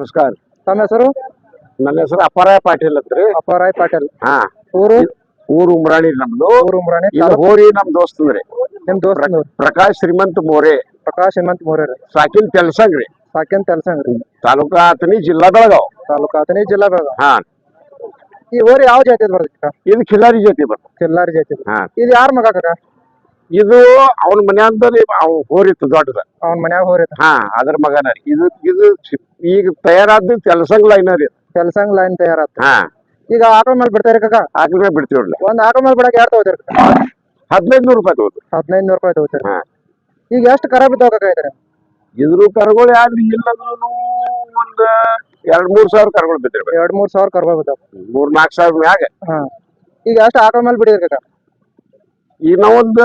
ನಮಸ್ಕಾರ. ತಮ್ಮ ಹೆಸರು? ನನ್ನ ಹೆಸರು ಅಪ್ಪರಾಯ ಪಾಟೀಲ್ ಅಂತ್ರಿ. ಅಪ್ಪರಾಯ್ ಪಾಟೀಲ್. ಹಾ, ಊರು? ಊರು ಉಮ್ರಾಣಿ ನಮ್ದು. ಊರು ಉಮ್ರಾಣಿ. ಇದು ಹೋರಿ ನಮ್ ದೋಸ್ತಂದ್ರಿ. ನಿಮ್ ದೋಸ್ತ? ಪ್ರಕಾಶ್ ಶ್ರೀಮಂತ್ ಮೋರೆ. ಪ್ರಕಾಶ್ ಹೇಮಂತ್ ಮೋರೆ ರೀ. ಸಾಕಿನ್ ತೆಲ್ಸಂಗ್ರಿ. ಸಾಕಿನ್ ತೆಲ್ಸಂಗ್ರಿ. ತಾಲೂಕಾ ಅಥಣಿ, ಜಿಲ್ಲಾ ಬೆಳಗಾವ್. ತಾಲೂಕಾ ಅಥಣಿ, ಜಿಲ್ಲಾ ಬೆಳಗಾವ್. ಹಾ. ಈ ಹೋರಿ ಯಾವ ಜಾತಿದ್ ಬರ್ತೈತಿ? ಇದು ಖಿಲ್ಲಾರಿ ಜಾತಿ ಬರ್ತದೆ. ಖಿಲ್ಲಾರಿ ಜಾತಿ. ಹಾ. ಇದು ಯಾರ ಮಗ ಕಾಕ? ಇದು ಅವನ ಮನ್ಯಾಂದ್ರಿ ಹೋರಿತ್ತು ದೊಡ್ಡದ. ಅವನ ಮನ್ಯಾಗ ಹೋರಿ. ಹಾ, ಅದ್ರ ಮಗನ ರೀ. ಇದು ಈಗ ತಯಾರಾದ ತೆಲ್ಸಂಗ್ ಲೈನ್ ರೀ. ತೆಲ್ಸಂಗ್ ಲೈನ್ ತಯಾರಾತ. ಹಾ. ಈಗ ಆಕಳ ಮೇಲೆ ಬಿಡ್ತಾರಿ ಕಾಕ? ಆಕಳ ಮೇಲೆ ಬಿಡ್ತೀವ್ರಲ್ಲ. ಒಂದ್ ಆಕಳ ಮೇಲೆ ಬಿಡಕ್ ಯಾರು ತಗೋತೀರಿ? 1500 ರೂಪಾಯಿ ತಗೋದು. 1500 ರೂಪಾಯಿ ತಗೋತೀರಿ. ಹಾ. ಈಗ ಎಷ್ಟು ಕರ ಬಿದ್ದಾವ ಕಾಕ ಇದ್ರೆ? ಇದ್ರು ಕರುಗಳು ಯಾರು ಇಲ್ಲಂದ್ರೂ ಒಂದ್ 2-3 ಸಾವಿರ ಕರುಗಳು ಬಿದ್ದಿರ್ಬೇಕು. 2-3 ಸಾವಿರ ಕರುಗಳು ಬಿದ್ದಾವ. 3-4 ಸಾವಿರ ಮ್ಯಾಗ. ಹಾ. ಈಗ ಎಷ್ಟು ಆಕಳ ಮೇಲೆ ಬಿಡಿದ್ರಿ ಕಾಕ? ಈಗ ನಾವೊಂದ್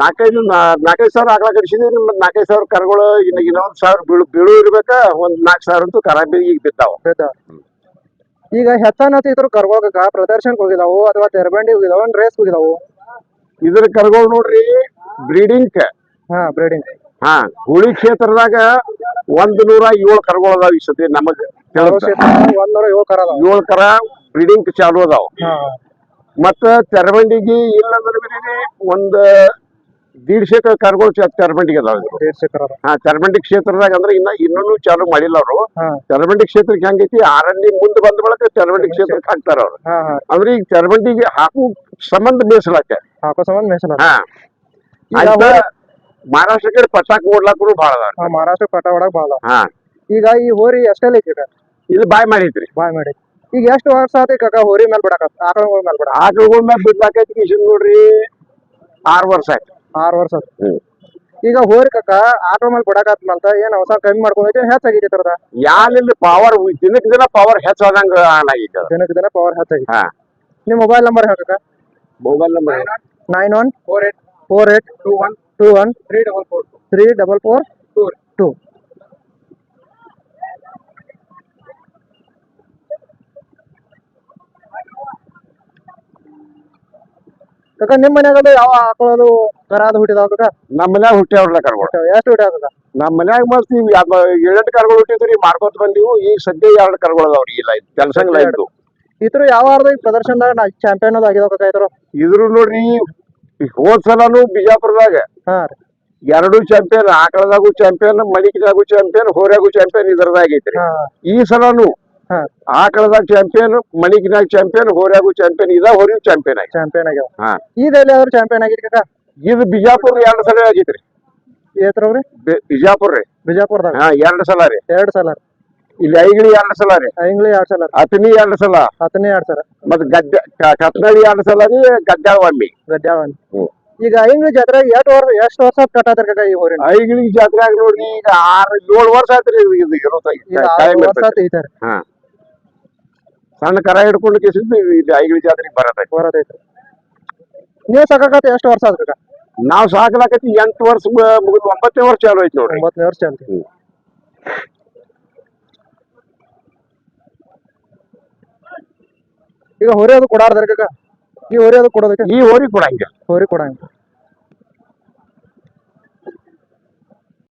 4-5 ಸಾವಿರ ಆಕಳ ಕಡಿಸಿದ್ರಿ. 4-5 ಸಾವಿರ ಕರುಗಳು ಇನ್ನೊಂದ್ 1000 ಬೀಳು ಇರ್ಬೇಕ. ಒಂದ್ 4 ಸಾವಿರ ಅಂತೂ ಕರ ಈಗ ಬಿದ್ದಾವ. ಈಗ ಹೆಚ್ಚಾನತಿ ಇದ್ರು ಕರುಗಳು ಕಾಕ ಪ್ರದರ್ಶನಕ್ಕೆ ಹೋಗಿದಾವು ಅಥವಾ ತೆರಬಂಡಿ ಹೋಗಿದಾವ, ರೇಸ್ ಹೋಗಿದಾವು? ಇದ್ರ ಕರುಗಳು ನೋಡ್ರಿ ಬ್ರೀಡಿಂಗ್. ಹಾ, ಬ್ರೀಡಿಂಗ್. ಹಾ, ಹುಳಿ ಕ್ಷೇತ್ರದಾಗ 107 ಕರುಗಳು ಅದಾವ. ಈ ಸತಿ ನಮಗ್ 107 ಕರ ಅದಾವ. 7 ಕರ ಬ್ರೀಡಿಂಗ್ ಚಾಲು ಅದಾವ. ಮತ್ತ ತೆರಬಂಡಿಗೆ ಇಲ್ಲಂದ್ರೆ ಒಂದ್ 150 ಕರುಗಳು ತೆರಬಂಡಿಗೆ ಅದಾವ. 150 ಕರ. ಹಾ, ತೆರಬಂಡಿ ಕ್ಷೇತ್ರದಾಗ ಅಂದ್ರೆ ಇನ್ನೂ ಚಾಲು ಮಾಡಿಲ್ಲ ಅವರು. ತೆರಬಂಡಿ ಕ್ಷೇತ್ರಕ್ಕೆ ಹೆಂಗೈತಿ, ಆರಣ್ಯ ಮುಂದೆ ಬಂದ ಬಳಕ ತೆರಬಂಡಿ ಕ್ಷೇತ್ರಕ್ಕೆ ಹಾಕ್ತಾರ ಅವ್ರು. ಅಂದ್ರೆ ಈಗ ತೆರಬಂಡಿಗೆ ಹಾಕು ಸಂಬಂಧ ಮೇಸಲಾಕ. ಹಾಕೋ ಸಂಬಂಧ ಮೇಸಲಾ. ಹಾ. ಮಹಾರಾಷ್ಟ್ರ ಕಡೆ ಪಟಾಕ್ ಓಡ್ಲಾಕು ಭಾಳ ಅದಾವ. ಮಹಾರಾಷ್ಟ್ರ ಪಟ ಹೊಡಕ್ ಭಾಳ. ಹಾ. ಈಗ ಈ ಹೋರಿ ಎಷ್ಟೆಲ್ಲ ಐತಿ? ಇದು ಬಾಯ್ ಮಾಡೈತ್ರಿ. ಬಾಯ್ ಮಾಡಿ. ಈಗ ಎಷ್ಟು ವರ್ಷ ಆತಿ ಕಾಕ ಹೋರಿ ಮೇಲೆ ಬಿಡಕ? ಆಕಳಗಳ ಮೇಲೆ ಬಿಡಕ? ಆಕಳಗಳ ಮೇಲೆ ಬಿಡ್ಲಾಕೈತಿ ಮಿಷನ್ ನೋಡ್ರಿ 6 ವರ್ಷ ಆಯ್ತು. 6 ವರ್ಷ ಆಯ್ತು. ಈಗ ಹೋರಿ ಕಾಕ ಆಕಳ ಮೇಲೆ ಬಿಡಕತ್ಮಂತ ಏನ್ ಹೊಸ ಕಮ್ಮಿ ಮಾಡ್ಕೊಂಡೈತಿ, ಹೆಚ್ಚಾಗೈತಿ ತರದ? ಯಾನಿಲ್ಲ, ಪವರ್ ದಿನಕ್ಕೆ ದಿನ ಪವರ್ ಹೆಚ್ಚಾದಂಗ ಆಗೈತಿ. ದಿನಕ್ಕೆ ದಿನ ಪವರ್ ಹೆಚ್ಚಾಗೈತಿ. ಹಾ. ನಿಮ್ ಮೊಬೈಲ್ ನಂಬರ್ ಹಾಕಕ? Mobile number 914821213442. ಕಾಕ ನಿಮ್ ಮನ್ಯಾಗ ಯಾವ ಆಕಳದು ಕರಾದ ಹುಟ್ಟಿದಾವ ಕಾಕ? ನಮ್ಮ ಮನ್ಯಾಗ ಹುಟ್ಟ್ಯಾವ್ರಲ್ಲ ಕರುಗಳು. ಎಷ್ಟು ಹುಟ್ಟ್ಯಾವ ಕಾಕ? ನಮ್ಮ ಮನ್ಯಾಗ ಮಸ್ತ್ 7-8 ಕರುಗಳು ಹುಟ್ಟಿದ್ರಿ. ಮಾರ್ಕೋತ ಬಂದಿವು. ಈಗ ಸದ್ಯ 2 ಕರುಗಳು ಅದಾವ್ರಿ. ಇಲ್ಲ ಕೆಲಸಂಗ್ ಲೈನ್ದು. ಇದ್ರು ಯಾವ ವಾರದ ಪ್ರದರ್ಶನದಾಗ ಚಾಂಪಿಯನ್ ಅದು ಆಗಿದಾವ ಕಾಕ ಇದ್ರು? ಇದ್ರು ನೋಡ್ರಿ ಹೋದ್ ಸಲಾನು ಬಿಜಾಪುರದಾಗ 2 ಚಾಂಪಿಯನ್. ಆಕಳದಾಗೂ ಚಾಂಪಿಯನ್, ಮಣಿಕದಾಗೂ ಚಾಂಪಿಯನ್, ಹೋರ್ಯಾಗೂ ಚಾಂಪಿಯನ್ ಇದ್ರದಾಗ ಐತ್ರಿ. ಈ ಸಲಾನು ಆಕಳದಾಗ ಚಾಂಪಿಯನ್, ಮಣಿಕಿನಾಗ ಚಾಂಪಿಯನ್, ಹೋರ್ಯಾಗೂ ಚಾಂಪಿಯನ್, ಇದ ಹೋರಿ ಚಾಂಪಿಯನ್ ಆಗ್ಯಾವ. ಹಾ. ಇದೆಲ್ಲ ಯಾವ್ದು ಚಾಂಪಿಯನ್ ಆಗಿರಿ ಕಾಕ? ಇದು ಬಿಜಾಪುರ 2 ಸಲ ಆಗೈತ್ರಿ. ಏತ್ರವ್ರಿ? ಬಿಜಾಪುರ ರೀ. ಬಿಜಾಪುರದಾಗ? ಹಾ, 2 ಸಲ ರೀ. 2 ಸಲ. ಇಲ್ಲಿ ಐಗಿಳಿ 2 ಸಲ ರೀ. ಐಂಗ್ಳಿ 2 ಸಲ. ಅಥಣಿ 2 ಸಲ. ಅಥಣಿ 2 ಸಲ. ಮತ್ ಕತ್ನಳ್ಳಿ 2 ಸಲ ರೀ. ಗದ್ದಾಳ ಒಮ್ಮೆ. ಈಗ ಐಂಗ್ಳಿ ಜಾತ್ರೆ ಎಷ್ಟು ವರ್ಷ ಕಟ್ಟಾತ್ರಿ ಕಾಕ ಈ ಹೋರಿ? ಐಗಿಳಿ ಜಾತ್ರೆಯಾಗ ನೋಡ್ರಿ ಈಗ 6-7 ವರ್ಷ ಆಯ್ತ್ರಿ. ಇದು ಇರೋದ. ಹಾ. ಸಣ್ಣ ಕರ ಹಿಡ್ಕೊಂಡು ಕೇಸಿದ್ದು ಇಲ್ಲಿ ಐಗಿಳಿ ಜಾತ್ರೆಗೆ ಬರತೈತಿ. ನೀವು ಸಾಕಾಕತ್ತ ಎಷ್ಟು ವರ್ಷ ಆದ ಕಾಕ? ನಾವ್ ಸಾಕಲಾಕತಿ 8 ವರ್ಷ ಮುಗಿದು 9ನೇ ವರ್ಷ ಚಾಲು ಐತಿ ನೋಡ್ರಿ. 9ನೇ ವರ್ಷ ಚಾಲು. ಈಗ ಹೊರಿ ಅದು ಕೊಡಾರ್ದಾರ ಕಾಕ? ಈ ಹೊರಿ ಅದು ಕೊಡೋದಕ್ಕೆ? ಈ ಹೋರಿ ಕೊಡಂಗಿಲ್ಲ. ಹೋರಿ ಕೊಡಂಗಿಲ್ಲ.